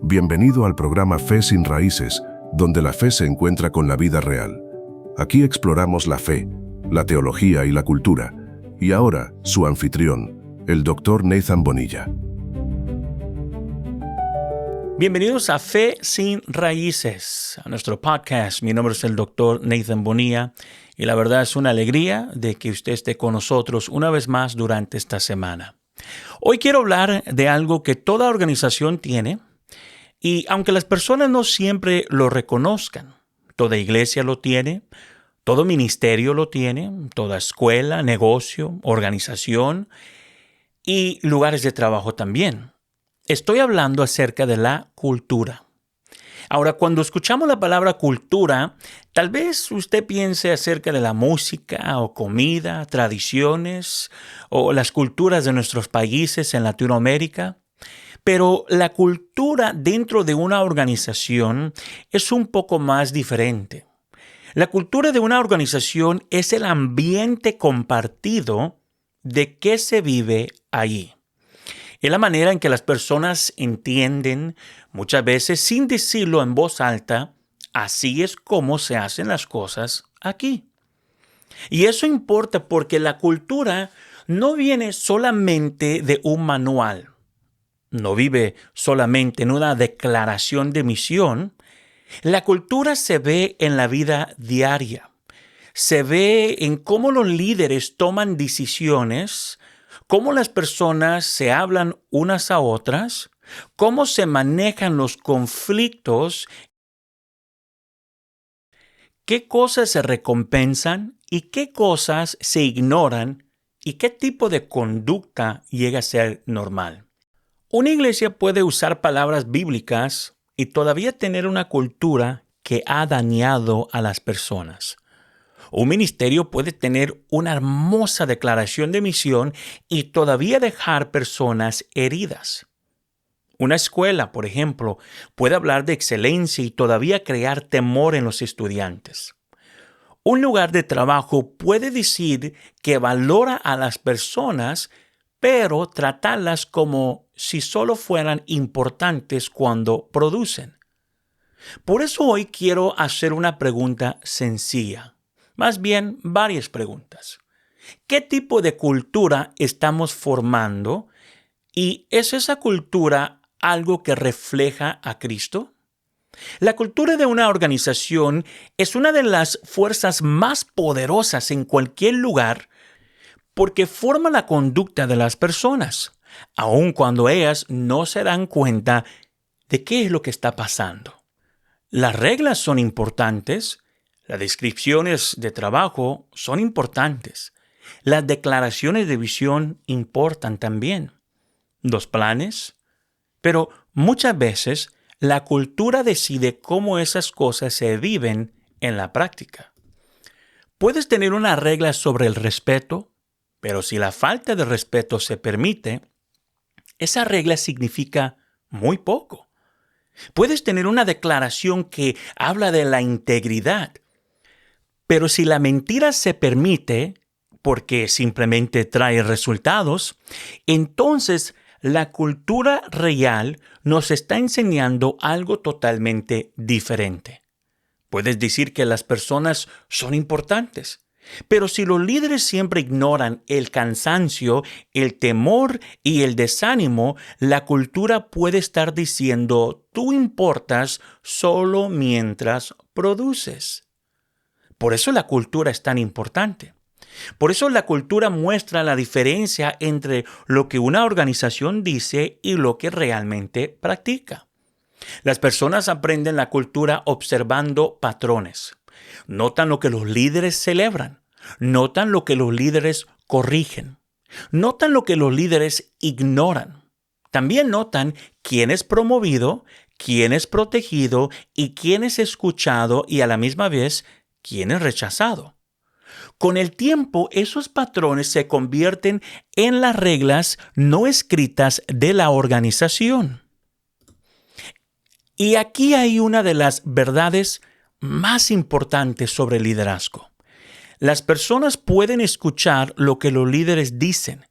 Bienvenido al programa Fe sin Raíces, donde la fe se encuentra con la vida real. Aquí exploramos la fe, la teología y la cultura. Y ahora, su anfitrión, el Dr. Nathan Bonilla. Bienvenidos a Fe sin Raíces, a nuestro podcast. Mi nombre es el Dr. Nathan Bonilla y la verdad es una alegría de que usted esté con nosotros una vez más durante esta semana. Hoy quiero hablar de algo que toda organización tiene y aunque las personas no siempre lo reconozcan, toda iglesia lo tiene, todo ministerio lo tiene, toda escuela, negocio, organización y lugares de trabajo también. Estoy hablando acerca de la cultura. Ahora, cuando escuchamos la palabra cultura, tal vez usted piense acerca de la música o comida, tradiciones o las culturas de nuestros países en Latinoamérica. Pero la cultura dentro de una organización es un poco más diferente. La cultura de una organización es el ambiente compartido de qué se vive allí. Es la manera en que las personas entienden, muchas veces sin decirlo en voz alta, así es como se hacen las cosas aquí. Y eso importa porque la cultura no viene solamente de un manual, no vive solamente en una declaración de misión. La cultura se ve en la vida diaria, se ve en cómo los líderes toman decisiones, cómo las personas se hablan unas a otras, cómo se manejan los conflictos, qué cosas se recompensan y qué cosas se ignoran y qué tipo de conducta llega a ser normal. Una iglesia puede usar palabras bíblicas y todavía tener una cultura que ha dañado a las personas. Un ministerio puede tener una hermosa declaración de misión y todavía dejar personas heridas. Una escuela, por ejemplo, puede hablar de excelencia y todavía crear temor en los estudiantes. Un lugar de trabajo puede decir que valora a las personas, pero tratarlas como si solo fueran importantes cuando producen. Por eso hoy quiero hacer una pregunta sencilla. Más bien, varias preguntas. ¿Qué tipo de cultura estamos formando? ¿Y es esa cultura algo que refleja a Cristo? La cultura de una organización es una de las fuerzas más poderosas en cualquier lugar porque forma la conducta de las personas, aun cuando ellas no se dan cuenta de qué es lo que está pasando. Las reglas son importantes. Las descripciones de trabajo son importantes. Las declaraciones de visión importan también. Los planes. Pero muchas veces la cultura decide cómo esas cosas se viven en la práctica. Puedes tener una regla sobre el respeto, pero si la falta de respeto se permite, esa regla significa muy poco. Puedes tener una declaración que habla de la integridad, pero si la mentira se permite, porque simplemente trae resultados, entonces la cultura real nos está enseñando algo totalmente diferente. Puedes decir que las personas son importantes, pero si los líderes siempre ignoran el cansancio, el temor y el desánimo, la cultura puede estar diciendo, tú importas solo mientras produces. Por eso la cultura es tan importante. Por eso la cultura muestra la diferencia entre lo que una organización dice y lo que realmente practica. Las personas aprenden la cultura observando patrones. Notan lo que los líderes celebran. Notan lo que los líderes corrigen. Notan lo que los líderes ignoran. También notan quién es promovido, quién es protegido y quién es escuchado y a la misma vez quién es rechazado. Con el tiempo, esos patrones se convierten en las reglas no escritas de la organización. Y aquí hay una de las verdades más importantes sobre el liderazgo. Las personas pueden escuchar lo que los líderes dicen,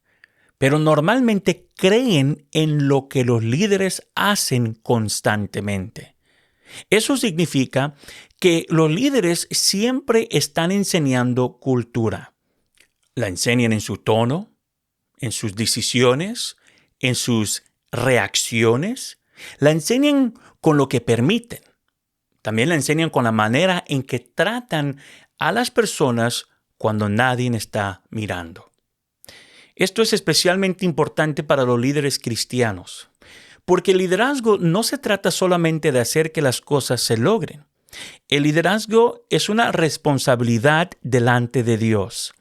pero normalmente creen en lo que los líderes hacen constantemente. Eso significa que los líderes siempre están enseñando cultura. La enseñan en su tono, en sus decisiones, en sus reacciones. La enseñan con lo que permiten. También la enseñan con la manera en que tratan a las personas cuando nadie está mirando. Esto es especialmente importante para los líderes cristianos, porque el liderazgo no se trata solamente de hacer que las cosas se logren. El liderazgo es una responsabilidad delante de Dios.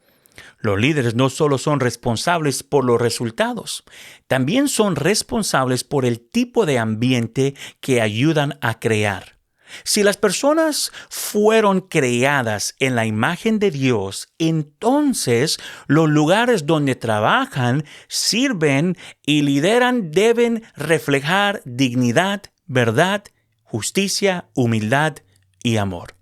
Los líderes no solo son responsables por los resultados, también son responsables por el tipo de ambiente que ayudan a crear. Si las personas fueron creadas en la imagen de Dios, entonces los lugares donde trabajan, sirven y lideran deben reflejar dignidad, verdad, justicia, humildad y amor.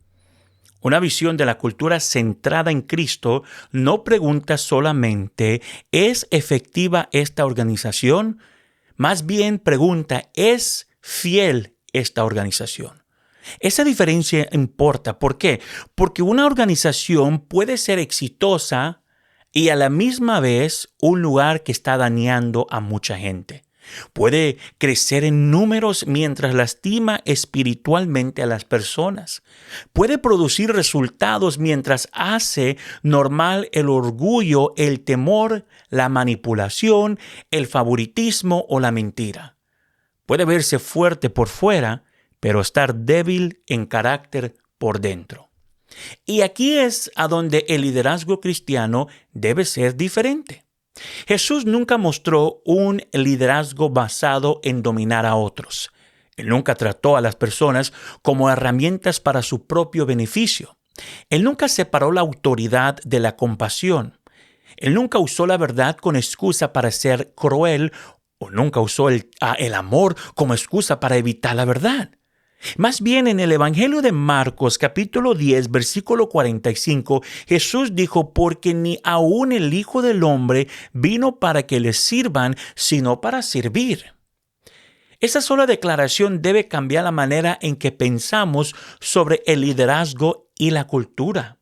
Una visión de la cultura centrada en Cristo no pregunta solamente ¿es efectiva esta organización? Más bien pregunta ¿es fiel esta organización? Esa diferencia importa. ¿Por qué? Porque una organización puede ser exitosa y a la misma vez un lugar que está dañando a mucha gente. Puede crecer en números mientras lastima espiritualmente a las personas. Puede producir resultados mientras hace normal el orgullo, el temor, la manipulación, el favoritismo o la mentira. Puede verse fuerte por fuera, pero estar débil en carácter por dentro. Y aquí es a donde el liderazgo cristiano debe ser diferente. Jesús nunca mostró un liderazgo basado en dominar a otros. Él nunca trató a las personas como herramientas para su propio beneficio. Él nunca separó la autoridad de la compasión. Él nunca usó la verdad con excusa para ser cruel o nunca usó el amor como excusa para evitar la verdad. Más bien en el Evangelio de Marcos, capítulo 10, versículo 45, Jesús dijo, porque ni aun el Hijo del Hombre vino para que le sirvan, sino para servir. Esa sola declaración debe cambiar la manera en que pensamos sobre el liderazgo y la cultura.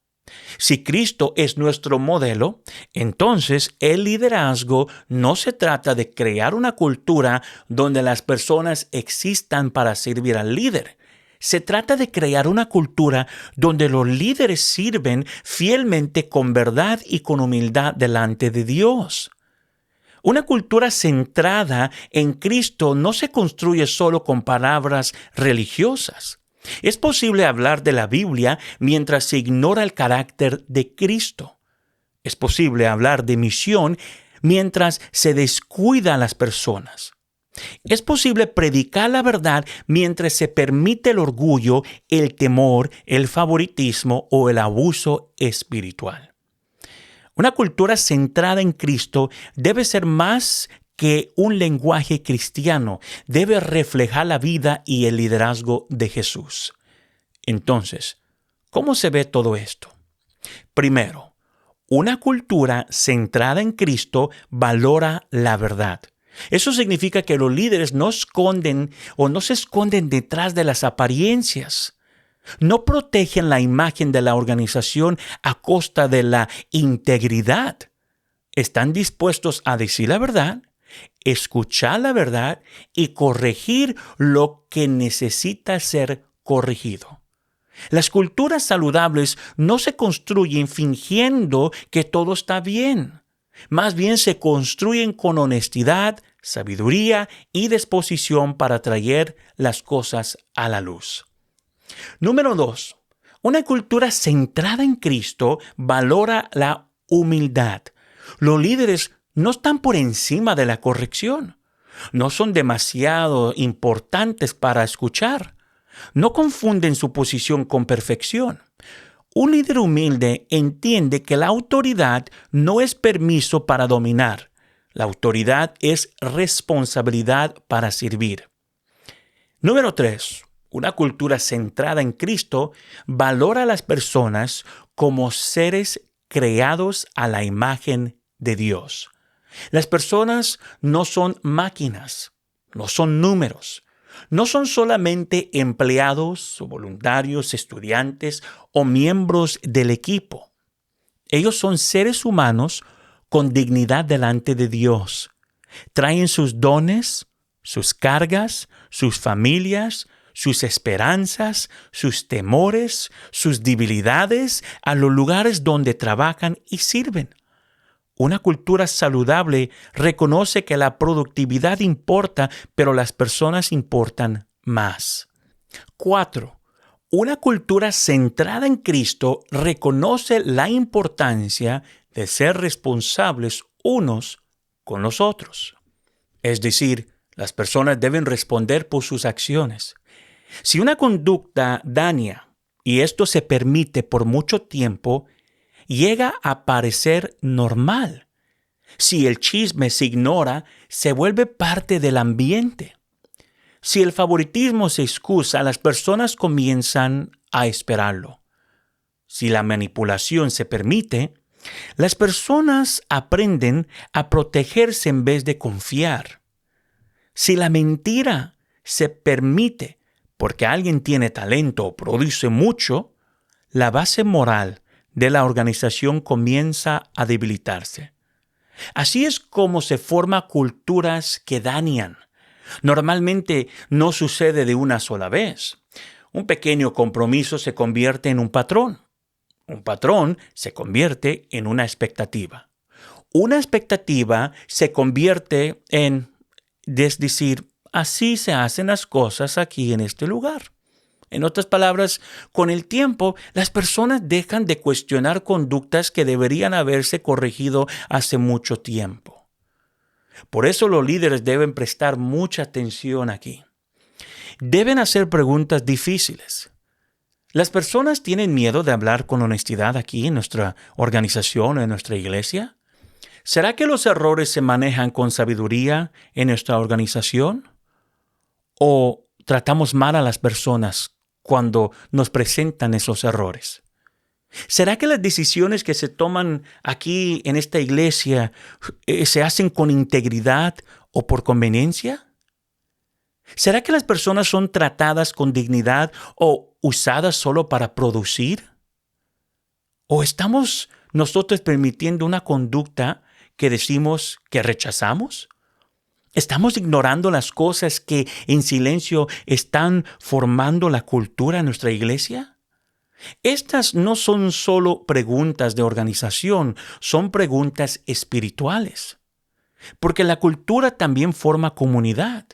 Si Cristo es nuestro modelo, entonces el liderazgo no se trata de crear una cultura donde las personas existan para servir al líder. Se trata de crear una cultura donde los líderes sirven fielmente con verdad y con humildad delante de Dios. Una cultura centrada en Cristo no se construye solo con palabras religiosas. Es posible hablar de la Biblia mientras se ignora el carácter de Cristo. Es posible hablar de misión mientras se descuida a las personas. Es posible predicar la verdad mientras se permite el orgullo, el temor, el favoritismo o el abuso espiritual. Una cultura centrada en Cristo debe ser más que un lenguaje cristiano, debe reflejar la vida y el liderazgo de Jesús. Entonces, ¿cómo se ve todo esto? Primero, una cultura centrada en Cristo valora la verdad. Eso significa que los líderes no esconden o no se esconden detrás de las apariencias. No protegen la imagen de la organización a costa de la integridad. Están dispuestos a decir la verdad, escuchar la verdad y corregir lo que necesita ser corregido. Las culturas saludables no se construyen fingiendo que todo está bien. Más bien se construyen con honestidad, sabiduría y disposición para traer las cosas a la luz. Número 2. Una cultura centrada en Cristo valora la humildad. Los líderes no están por encima de la corrección. No son demasiado importantes para escuchar. No confunden su posición con perfección. Un líder humilde entiende que la autoridad no es permiso para dominar. La autoridad es responsabilidad para servir. Número 3. Una cultura centrada en Cristo valora a las personas como seres creados a la imagen de Dios. Las personas no son máquinas, no son números, no son solamente empleados o voluntarios, estudiantes o miembros del equipo. Ellos son seres humanos con dignidad delante de Dios. Traen sus dones, sus cargas, sus familias, sus esperanzas, sus temores, sus debilidades a los lugares donde trabajan y sirven. Una cultura saludable reconoce que la productividad importa, pero las personas importan más. 4. Una cultura centrada en Cristo reconoce la importancia de ser responsables unos con los otros. Es decir, las personas deben responder por sus acciones. Si una conducta daña, y esto se permite por mucho tiempo, llega a parecer normal. Si el chisme se ignora, se vuelve parte del ambiente. Si el favoritismo se excusa, las personas comienzan a esperarlo. Si la manipulación se permite, las personas aprenden a protegerse en vez de confiar. Si la mentira se permite porque alguien tiene talento o produce mucho, la base moral de la organización comienza a debilitarse. Así es como se forman culturas que dañan. Normalmente no sucede de una sola vez. Un pequeño compromiso se convierte en un patrón. Un patrón se convierte en una expectativa. Una expectativa se convierte en, es decir, así se hacen las cosas aquí en este lugar. En otras palabras, con el tiempo, las personas dejan de cuestionar conductas que deberían haberse corregido hace mucho tiempo. Por eso los líderes deben prestar mucha atención aquí. Deben hacer preguntas difíciles. ¿Las personas tienen miedo de hablar con honestidad aquí en nuestra organización o en nuestra iglesia? ¿Será que los errores se manejan con sabiduría en nuestra organización? ¿O tratamos mal a las personas cuando nos presentan esos errores? ¿Será que las decisiones que se toman aquí en esta iglesia se hacen con integridad o por conveniencia? ¿Será que las personas son tratadas con dignidad o usadas solo para producir? ¿O estamos nosotros permitiendo una conducta que decimos que rechazamos? ¿Estamos ignorando las cosas que en silencio están formando la cultura en nuestra iglesia? Estas no son solo preguntas de organización, son preguntas espirituales. Porque la cultura también forma comunidad.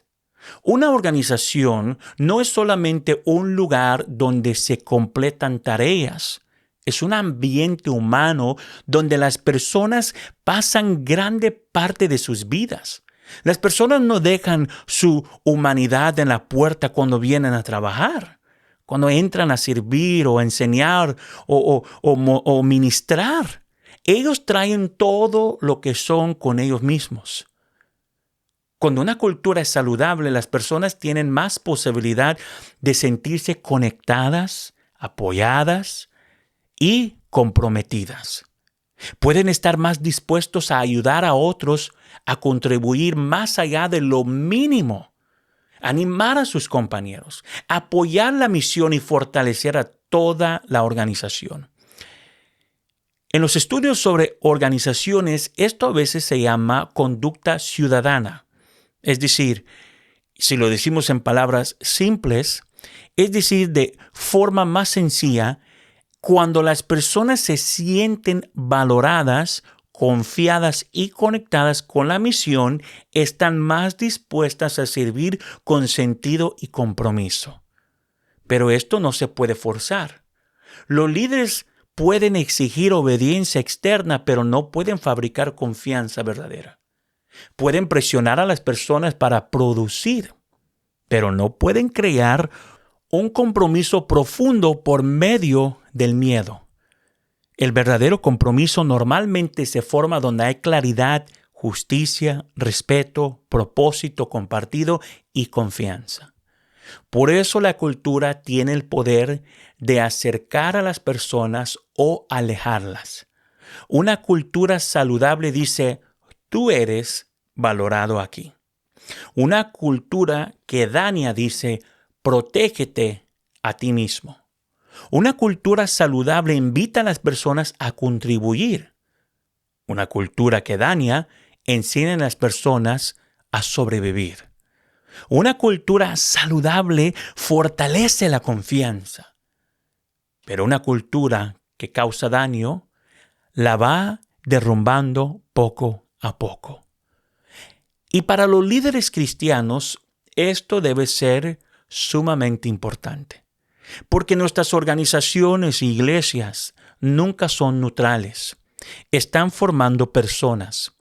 Una organización no es solamente un lugar donde se completan tareas. Es un ambiente humano donde las personas pasan grande parte de sus vidas. Las personas no dejan su humanidad en la puerta cuando vienen a trabajar, cuando entran a servir o a enseñar o ministrar. Ellos traen todo lo que son con ellos mismos. Cuando una cultura es saludable, las personas tienen más posibilidad de sentirse conectadas, apoyadas y comprometidas. Pueden estar más dispuestos a ayudar a otros a contribuir más allá de lo mínimo, animar a sus compañeros, apoyar la misión y fortalecer a toda la organización. En los estudios sobre organizaciones, esto a veces se llama conducta ciudadana. Es decir, si lo decimos en palabras simples, es decir, de forma más sencilla, cuando las personas se sienten valoradas, confiadas y conectadas con la misión, están más dispuestas a servir con sentido y compromiso. Pero esto no se puede forzar. Los líderes pueden exigir obediencia externa, pero no pueden fabricar confianza verdadera. Pueden presionar a las personas para producir, pero no pueden crear un compromiso profundo por medio del miedo. El verdadero compromiso normalmente se forma donde hay claridad, justicia, respeto, propósito compartido y confianza. Por eso la cultura tiene el poder de acercar a las personas o alejarlas. Una cultura saludable dice: tú eres valorado aquí. Una cultura que daña dice, protégete a ti mismo. Una cultura saludable invita a las personas a contribuir. Una cultura que daña enseña a las personas a sobrevivir. Una cultura saludable fortalece la confianza. Pero una cultura que causa daño la va derrumbando poco a poco. Y para los líderes cristianos, esto debe ser sumamente importante, porque nuestras organizaciones e iglesias nunca son neutrales. Están formando personas.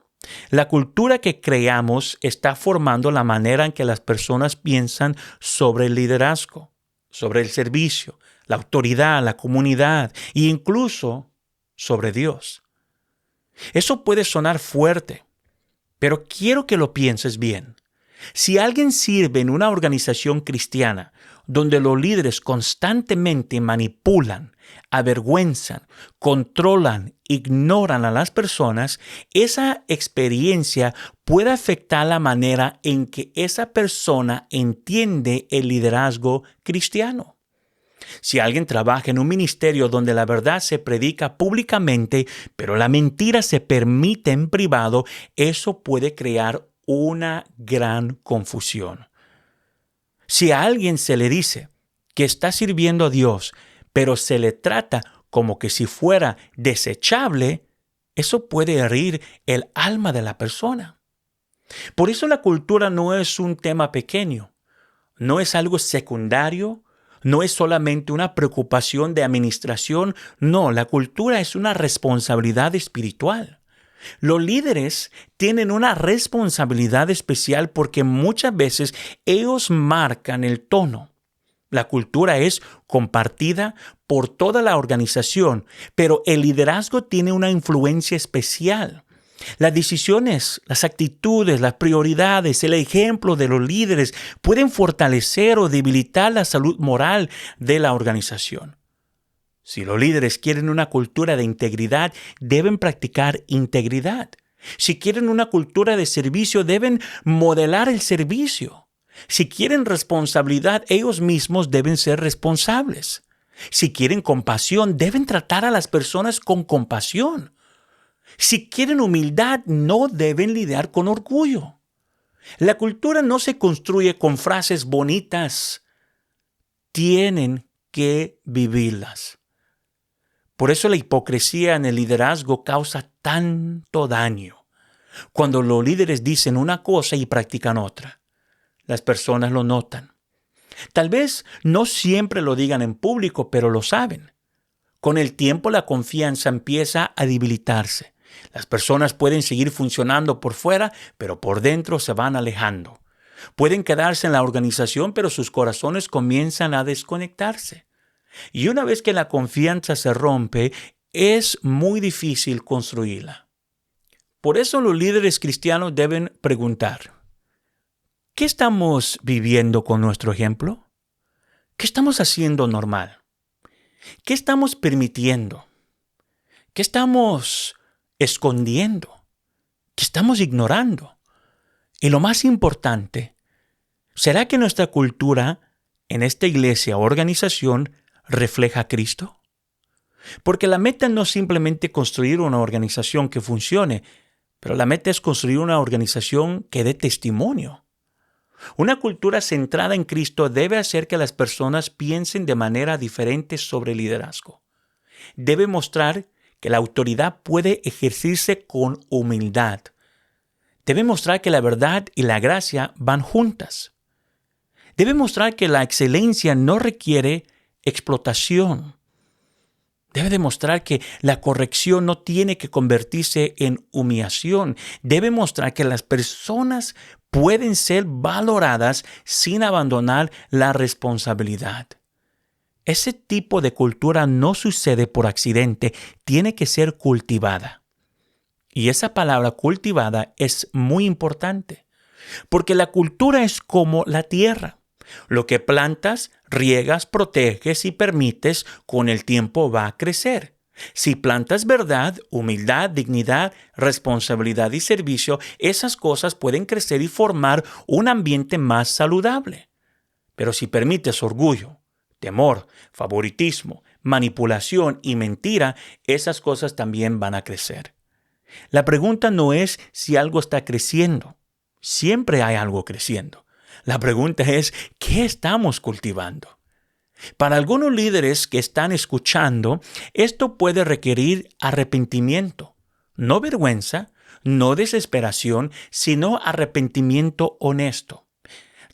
La cultura que creamos está formando la manera en que las personas piensan sobre el liderazgo, sobre el servicio, la autoridad, la comunidad e incluso sobre Dios. Eso puede sonar fuerte, pero quiero que lo pienses bien. Si alguien sirve en una organización cristiana donde los líderes constantemente manipulan, avergüenzan, controlan, ignoran a las personas, esa experiencia puede afectar la manera en que esa persona entiende el liderazgo cristiano. Si alguien trabaja en un ministerio donde la verdad se predica públicamente, pero la mentira se permite en privado, eso puede crear una gran confusión. Si a alguien se le dice que está sirviendo a Dios, pero se le trata como que si fuera desechable, eso puede herir el alma de la persona. Por eso la cultura no es un tema pequeño, no es algo secundario, no es solamente una preocupación de administración, no, la cultura es una responsabilidad espiritual. Los líderes tienen una responsabilidad especial porque muchas veces ellos marcan el tono. La cultura es compartida por toda la organización, pero el liderazgo tiene una influencia especial. Las decisiones, las actitudes, las prioridades, el ejemplo de los líderes pueden fortalecer o debilitar la salud moral de la organización. Si los líderes quieren una cultura de integridad, deben practicar integridad. Si quieren una cultura de servicio, deben modelar el servicio. Si quieren responsabilidad, ellos mismos deben ser responsables. Si quieren compasión, deben tratar a las personas con compasión. Si quieren humildad, no deben lidiar con orgullo. La cultura no se construye con frases bonitas. Tienen que vivirlas. Por eso la hipocresía en el liderazgo causa tanto daño. Cuando los líderes dicen una cosa y practican otra, las personas lo notan. Tal vez no siempre lo digan en público, pero lo saben. Con el tiempo la confianza empieza a debilitarse. Las personas pueden seguir funcionando por fuera, pero por dentro se van alejando. Pueden quedarse en la organización, pero sus corazones comienzan a desconectarse. Y una vez que la confianza se rompe, es muy difícil construirla. Por eso los líderes cristianos deben preguntar, ¿qué estamos viviendo con nuestro ejemplo? ¿Qué estamos haciendo normal? ¿Qué estamos permitiendo? ¿Qué estamos escondiendo? ¿Qué estamos ignorando? Y lo más importante, ¿será que nuestra cultura en esta iglesia o organización refleja a Cristo? Porque la meta no es simplemente construir una organización que funcione, pero la meta es construir una organización que dé testimonio. Una cultura centrada en Cristo debe hacer que las personas piensen de manera diferente sobre el liderazgo. Debe mostrar que la autoridad puede ejercerse con humildad. Debe mostrar que la verdad y la gracia van juntas. Debe mostrar que la excelencia no requiere explotación. Debe demostrar que la corrección no tiene que convertirse en humillación. Debe mostrar que las personas pueden ser valoradas sin abandonar la responsabilidad. Ese tipo de cultura no sucede por accidente, tiene que ser cultivada. Y esa palabra cultivada es muy importante, porque la cultura es como la tierra. Lo que plantas, riegas, proteges y permites, con el tiempo va a crecer. Si plantas verdad, humildad, dignidad, responsabilidad y servicio, esas cosas pueden crecer y formar un ambiente más saludable. Pero si permites orgullo, temor, favoritismo, manipulación y mentira, esas cosas también van a crecer. La pregunta no es si algo está creciendo. Siempre hay algo creciendo. La pregunta es, ¿qué estamos cultivando? Para algunos líderes que están escuchando, esto puede requerir arrepentimiento. No vergüenza, no desesperación, sino arrepentimiento honesto.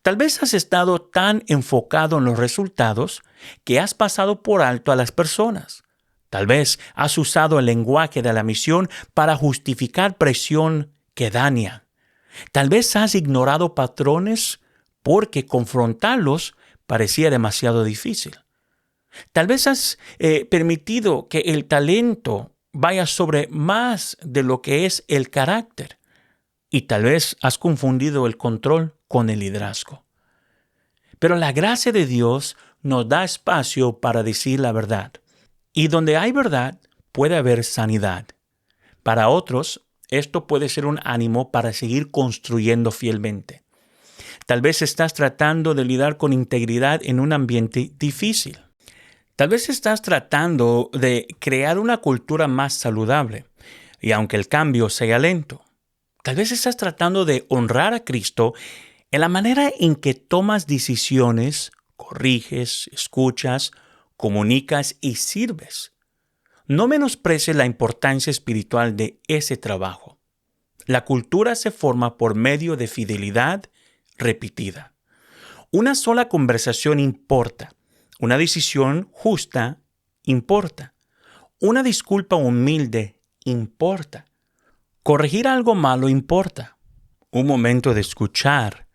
Tal vez has estado tan enfocado en los resultados que has pasado por alto a las personas. Tal vez has usado el lenguaje de la misión para justificar presión que daña. Tal vez has ignorado patrones porque confrontarlos parecía demasiado difícil. Tal vez has permitido que el talento vaya sobre más de lo que es el carácter. Y tal vez has confundido el control con el liderazgo. Pero la gracia de Dios nos da espacio para decir la verdad. Y donde hay verdad, puede haber sanidad. Para otros, esto puede ser un ánimo para seguir construyendo fielmente. Tal vez estás tratando de lidiar con integridad en un ambiente difícil. Tal vez estás tratando de crear una cultura más saludable, y aunque el cambio sea lento. Tal vez estás tratando de honrar a Cristo en la manera en que tomas decisiones, corriges, escuchas, comunicas y sirves. No menosprecies la importancia espiritual de ese trabajo. La cultura se forma por medio de fidelidad repetida. Una sola conversación importa. Una decisión justa importa. Una disculpa humilde importa. Corregir algo malo importa. Un momento de escuchar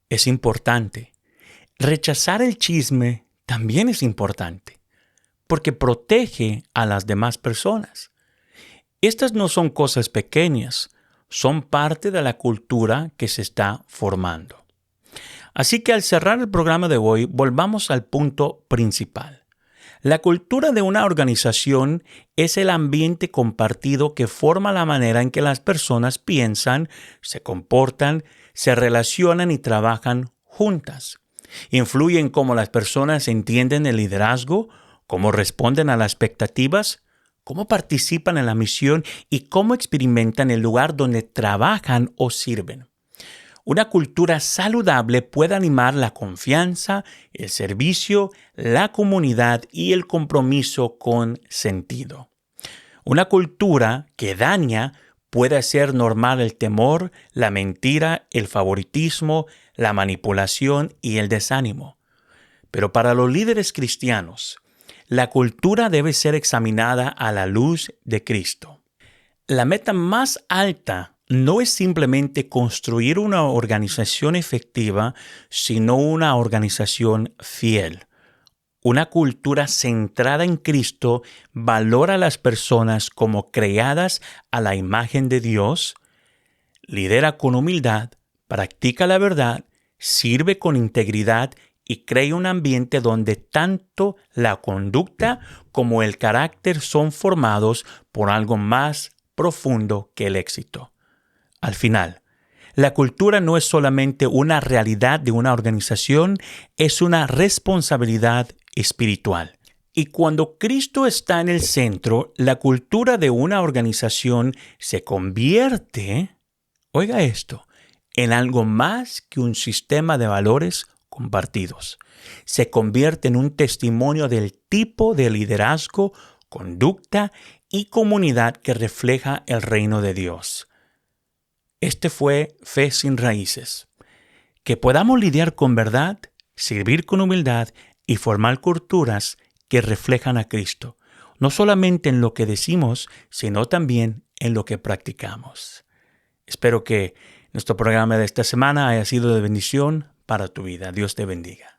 es importante. Rechazar el chisme también es importante, porque protege a las demás personas. Estas no son cosas pequeñas, son parte de la cultura que se está formando. Así que al cerrar el programa de hoy, volvamos al punto principal. La cultura de una organización es el ambiente compartido que forma la manera en que las personas piensan, se comportan, se relacionan y trabajan juntas. Influye en cómo las personas entienden el liderazgo, cómo responden a las expectativas, cómo participan en la misión y cómo experimentan el lugar donde trabajan o sirven. Una cultura saludable puede animar la confianza, el servicio, la comunidad y el compromiso con sentido. Una cultura que daña puede hacer normal el temor, la mentira, el favoritismo, la manipulación y el desánimo. Pero para los líderes cristianos, la cultura debe ser examinada a la luz de Cristo. La meta más alta no es simplemente construir una organización efectiva, sino una organización fiel. Una cultura centrada en Cristo valora a las personas como creadas a la imagen de Dios, lidera con humildad, practica la verdad, sirve con integridad y crea un ambiente donde tanto la conducta como el carácter son formados por algo más profundo que el éxito. Al final, la cultura no es solamente una realidad de una organización, es una responsabilidad espiritual. Y cuando Cristo está en el centro, la cultura de una organización se convierte, oiga esto, en algo más que un sistema de valores compartidos. Se convierte en un testimonio del tipo de liderazgo, conducta y comunidad que refleja el reino de Dios. Este fue Fe sin Raíces. Que podamos lidiar con verdad, servir con humildad y formar culturas que reflejan a Cristo, no solamente en lo que decimos, sino también en lo que practicamos. Espero que nuestro programa de esta semana haya sido de bendición para tu vida. Dios te bendiga.